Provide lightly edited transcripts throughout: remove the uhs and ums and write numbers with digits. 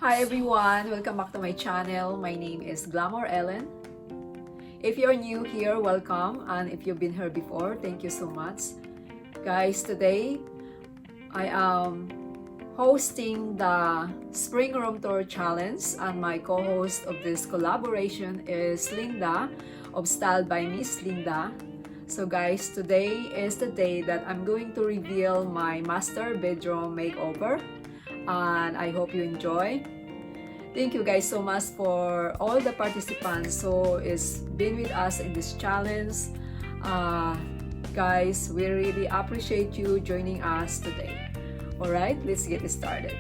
Hi everyone! Welcome back to my channel. My name is Glamour Ellen. If you're new here, welcome. And if you've been here before, thank you so much. Guys, today I am hosting the Spring Room Tour Challenge, and my co-host of this collaboration is Linda of Style by Miss Linda. So guys, today is the day that I'm going to reveal my master bedroom makeover, and I hope you enjoy. Thank you guys so much for all the participants who is been with us in this challenge. Guys, we really appreciate you joining us today. Alright, let's get started.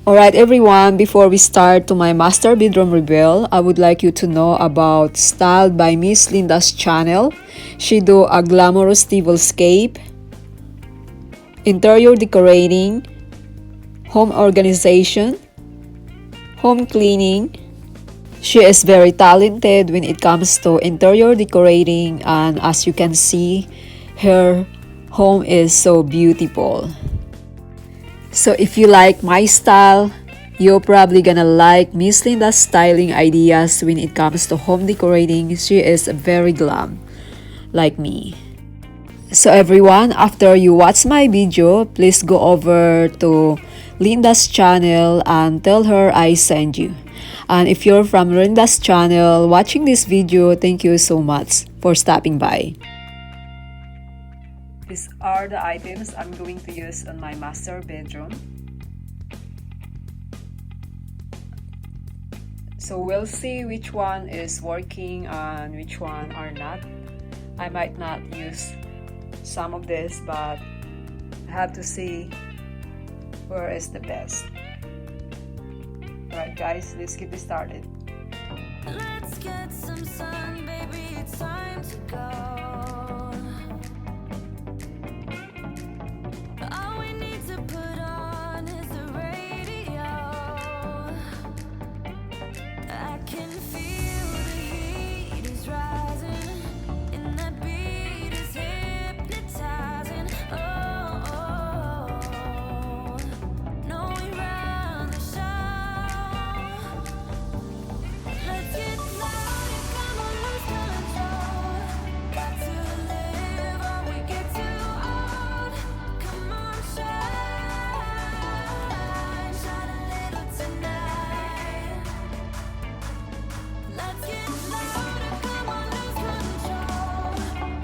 Alright everyone, before we start to my master bedroom reveal, I would like you to know about Styled by Miss Linda's channel. She do a glamorous tablescape, interior decorating, home organization, home cleaning. She is very talented when it comes to interior decorating, and as you can see, her home is so beautiful. So if you like my style, you're probably gonna like Miss Linda's styling ideas when it comes to home decorating. She is very glam, like me. So everyone, after you watch my video, please go over to Linda's channel and tell her I sent you. And if you're from Linda's channel watching this video, thank you so much for stopping by. These are the items I'm going to use on my master bedroom. So we'll see which one is working and which one are not. I might not use some of this, but I have to see where is the best. Alright guys, let's get this started. Let's get some sun, baby, it's time to go. All we need to put on is the radio. I can feel the heat is rising, and that beat is hypnotizing. No, we run the show. Let's get loud, come on, lose control. Got to live or we get too old. Come on, shine, shine a little tonight. Let's get louder, come on, lose control.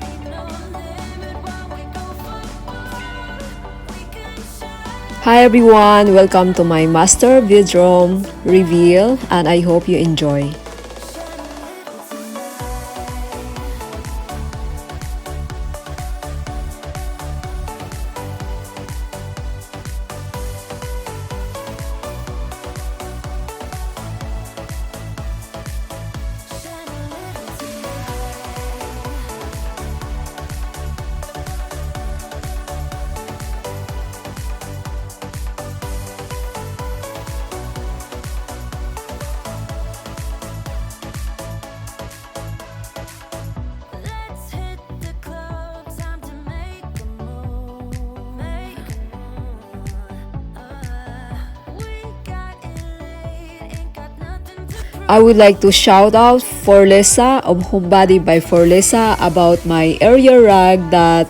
Ain't no limit while we go forward. We can shine. Hi everyone, welcome to my master bedroom reveal, and I hope you enjoy. Let's hit the club, time to make a move. We got it late, ain't got nothing to prove. I would like to shout out Forlisa of HomeBody by Forlisa about my area rag that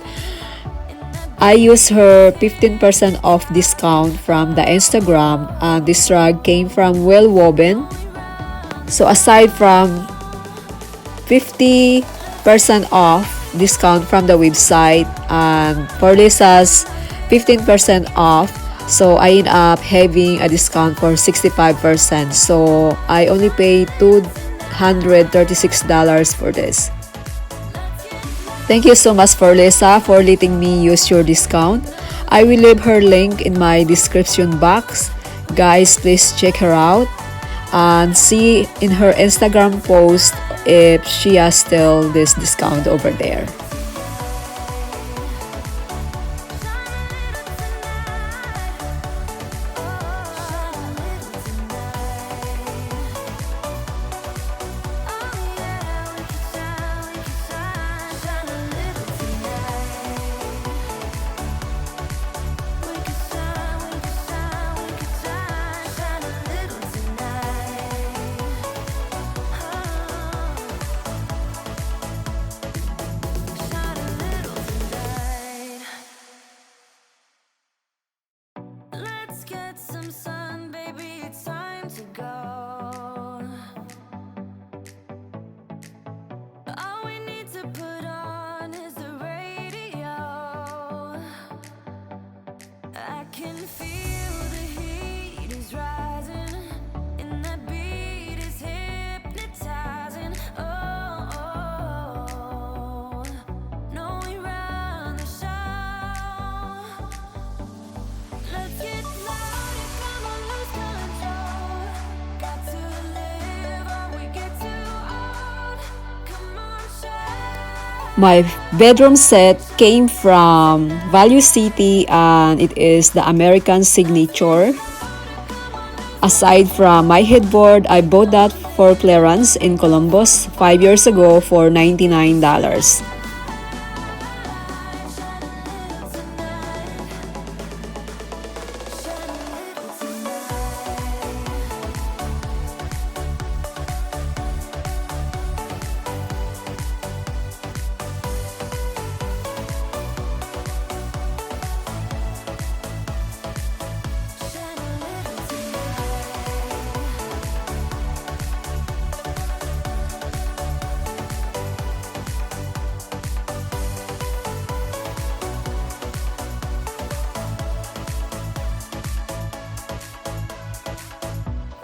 I use her 15% off discount from the Instagram, and this rag came from Well Woven. So aside from 50% off discount from the website and Forlisa's 15% off, so I end up having a discount for 65%. So I only paid $236 for this. Thank you so much Forlisa for letting me use your discount. I will leave her link in my description box. Guys, please check her out and see in her Instagram post if she has still this discount over there. We could shine, we could shine, we could shine, shine a My bedroom set came from Value City and it is the American Signature. Aside from my headboard, I bought that for clearance in Columbus 5 years ago for $99.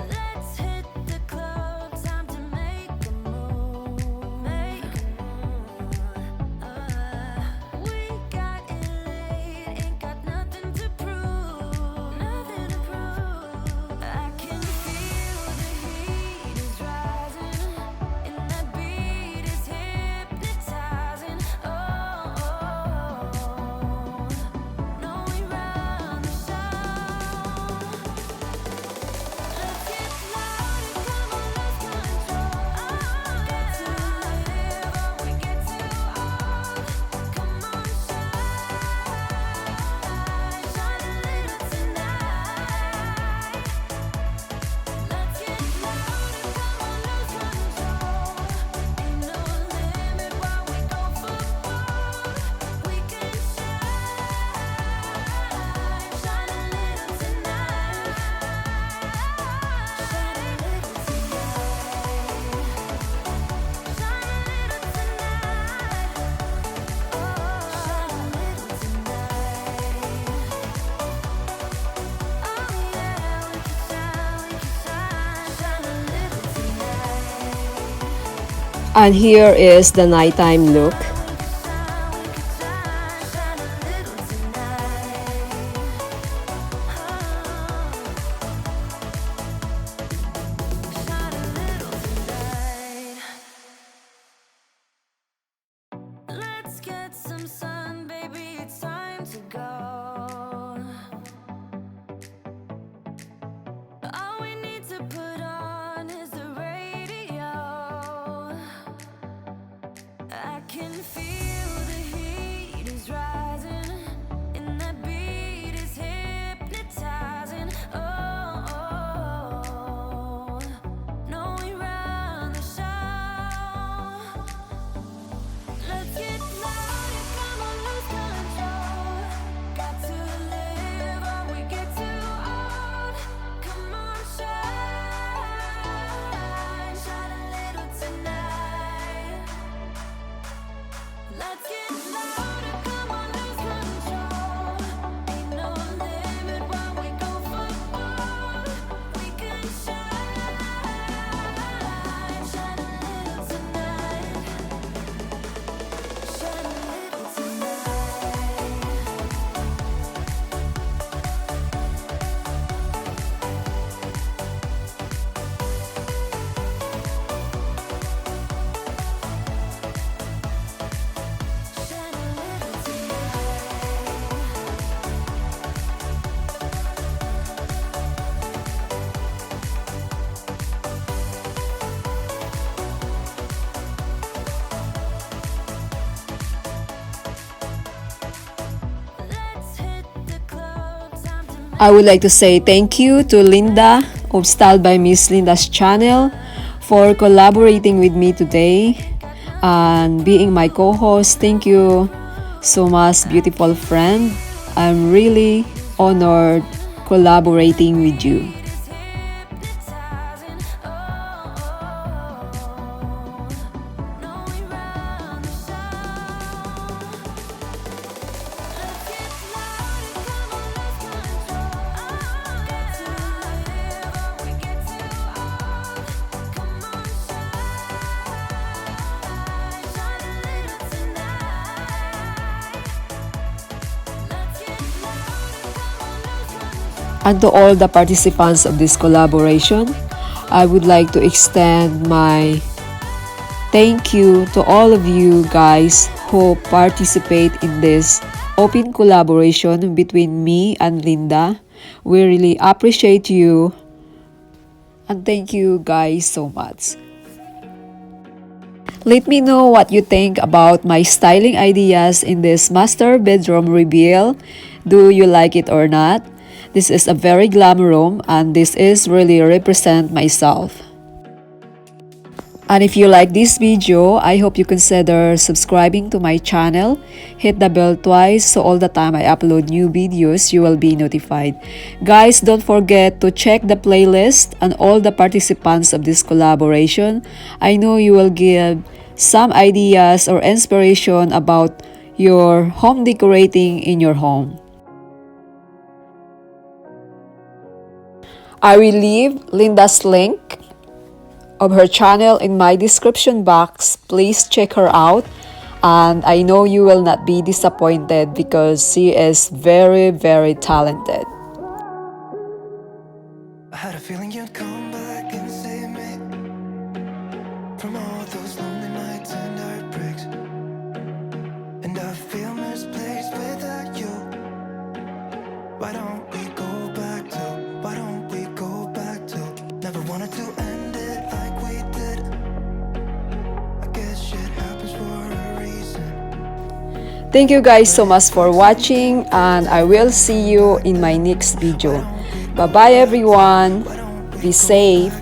Let's hit the club, time to make a move. We got it late, ain't got nothing to prove. I can feel the heat is rising, and that beat is hypnotizing. No, we run the show. Let's get loud and come on, lose control. Get to live or we get too old. Come on, shine a little tonight. Let's get loud and come on, lose control. Ain't no limit while we go for gold. We can shine a little tonight. Shine a little tonight. Shine a little tonight. Oh, shine a little tonight. Oh yeah, we can shine a little tonight. And here is the nighttime look. We can shine a little tonight. Shine a little tonight. Let's get some sun, baby, it's time to go. All we need to put on is the radio. I can feel the heat is rising, and that beat is hypnotizing. No, we run the show. Let's get loud and come on, lose control. Got to live or we get too old. Come on, shine a little tonight. Let's get loud and come on, lose control. Ain't no limit while we go for gold. We can shine a little tonight. Shine a little tonight. Shine a little tonight. Let's hit the club, time to make I would like to say thank you to Linda of Style by Miss Linda's channel for collaborating with me today and being my co-host. Thank you so much, beautiful friend. I'm really honored collaborating with you. is hypnotizing. No, we run the show. Let's get loud and come on, lose control. Get to live or we get too old. Come on, shine a little tonight. Let's get loud and come on, lose control. And to all the participants of this collaboration, I would like to extend my thank you to all of you guys who participate in this open collaboration between me and Linda. We really appreciate you. And thank you guys so much. Let me know what you think about my styling ideas in this master bedroom reveal. Do you like it or not? This is a very glam room and this is really represent myself. And if you like this video, I hope you consider subscribing to my channel. Hit the bell twice so all the time I upload new videos, you will be notified. Guys, don't forget to check the playlist and all the participants of this collaboration. I know you will give some ideas or inspiration about your home decorating in your home. I will leave Linda's link of her channel in my description box. Please check her out, and I know you will not be disappointed because she is very, very talented. I had a feeling you'd come back and save me from all those lonely nights and heartbreaks. And I feel misplaced without you. Why don't we go back to, why don't we go back to, never wanted to end it like we did. I guess shit happens for a reason. Thank you guys so much for watching, and I will see you in my next video. Bye bye everyone. Be safe.